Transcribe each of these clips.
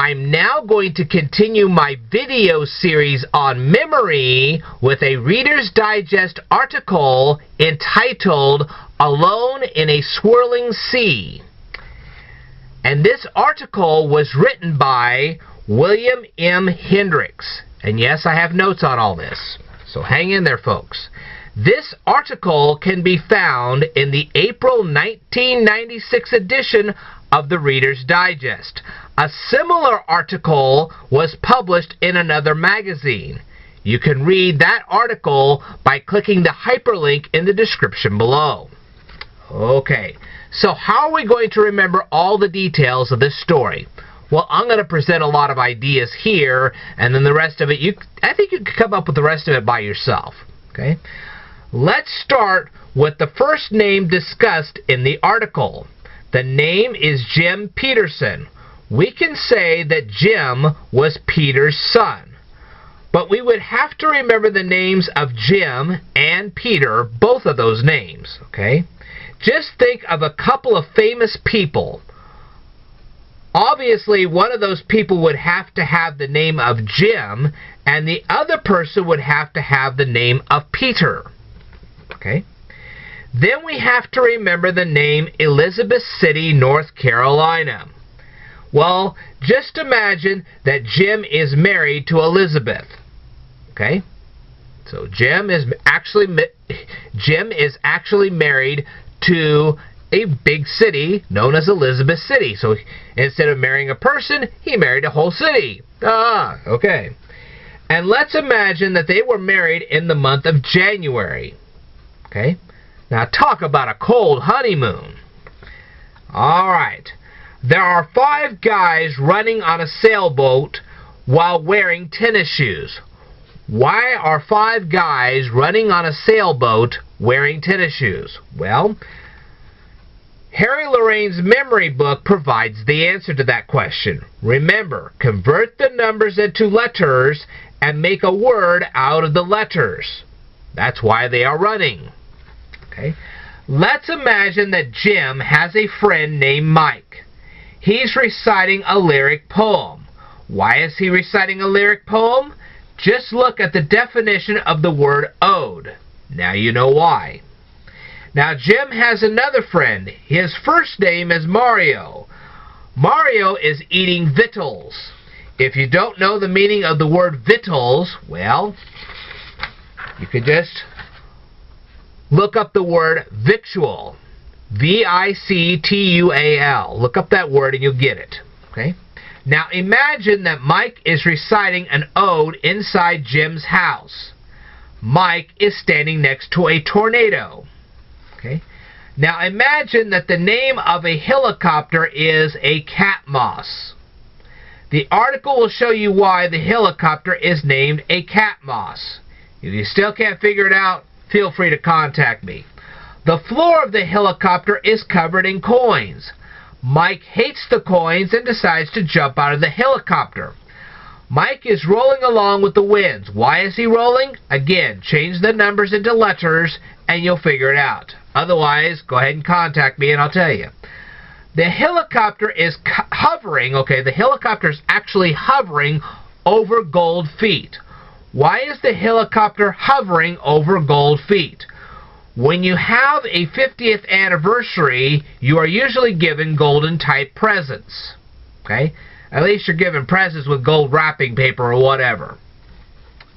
I'm now going to continue my video series on memory with a Reader's Digest article entitled Alone in a Swirling Sea. And this article was written by William M. Hendricks. And yes, I have notes on all this, so hang in there, folks. This article can be found in the April 1996 edition of the Reader's Digest. A similar article was published in another magazine. You can read that article by clicking the hyperlink in the description below. Okay, so how are we going to remember all the details of this story? Well, I'm going to present a lot of ideas here, and then the rest of it, I think you can come up with the rest of it by yourself. Okay? Let's start with the first name discussed in the article. The name is Jim Peterson. We can say that Jim was Peter's son. But we would have to remember the names of Jim and Peter, both of those names. Okay? Just think of a couple of famous people. Obviously, one of those people would have to have the name of Jim, and the other person would have to have the name of Peter. Okay? Then we have to remember the name Elizabeth City, North Carolina. Well, just imagine that Jim is married to Elizabeth. Okay? So Jim is actually married to a big city known as Elizabeth City. So instead of marrying a person, he married a whole city. Okay. And let's imagine that they were married in the month of January. Okay? Now talk about a cold honeymoon. Alright. There are 5 guys running on a sailboat while wearing tennis shoes. Why are 5 guys running on a sailboat wearing tennis shoes? Well, Harry Lorraine's memory book provides the answer to that question. Remember, convert the numbers into letters and make a word out of the letters. That's why they are running. Okay? Let's imagine that Jim has a friend named Mike. He's reciting a lyric poem. Why is he reciting a lyric poem? Just look at the definition of the word ode. Now you know why. Now Jim has another friend. His first name is Mario. Mario is eating victuals. If you don't know the meaning of the word victuals, well, you could just look up the word victual. V-I-C-T-U-A-L. Look up that word and you'll get it. Okay? Now imagine that Mike is reciting an ode inside Jim's house. Mike is standing next to a tornado. Okay? Now imagine that the name of a helicopter is a cat moss. The article will show you why the helicopter is named a cat moss. If you still can't figure it out, feel free to contact me. The floor of the helicopter is covered in coins. Mike hates the coins and decides to jump out of the helicopter. Mike is rolling along with the winds. Why is he rolling? Again, change the numbers into letters and you'll figure it out. Otherwise, go ahead and contact me and I'll tell you. The helicopter is hovering. Okay, the helicopter is actually hovering over gold feet. Why is the helicopter hovering over gold feet? When you have a 50th anniversary, you are usually given golden type presents. Okay? At least you're given presents with gold wrapping paper or whatever.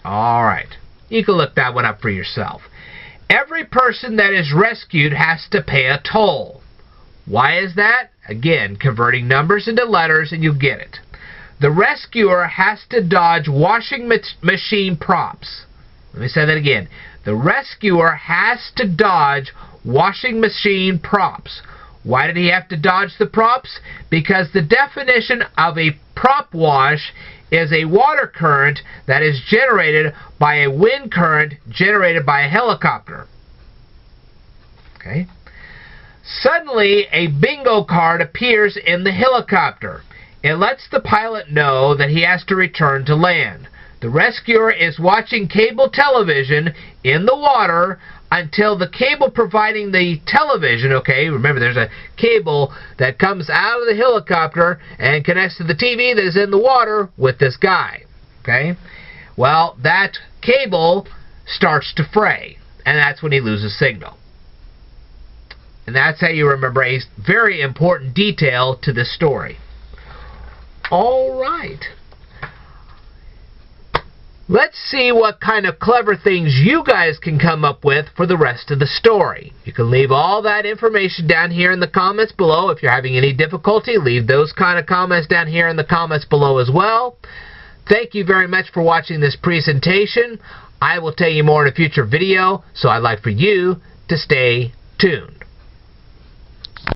Alright. You can look that one up for yourself. Every person that is rescued has to pay a toll. Why is that? Again, converting numbers into letters and you get it. The rescuer has to dodge washing machine props. Let me say that again. The rescuer has to dodge washing machine props. Why did he have to dodge the props? Because the definition of a prop wash is a water current that is generated by a wind current generated by a helicopter. Okay? Suddenly, a bingo card appears in the helicopter. It lets the pilot know that he has to return to land. The rescuer is watching cable television in the water until the cable providing the television, okay, remember there's a cable that comes out of the helicopter and connects to the TV that is in the water with this guy, okay? Well, that cable starts to fray, and that's when he loses signal. And that's how you remember a very important detail to this story. All right. Let's see what kind of clever things you guys can come up with for the rest of the story. You can leave all that information down here in the comments below. If you're having any difficulty, leave those kind of comments down here in the comments below as well. Thank you very much for watching this presentation. I will tell you more in a future video, so I'd like for you to stay tuned.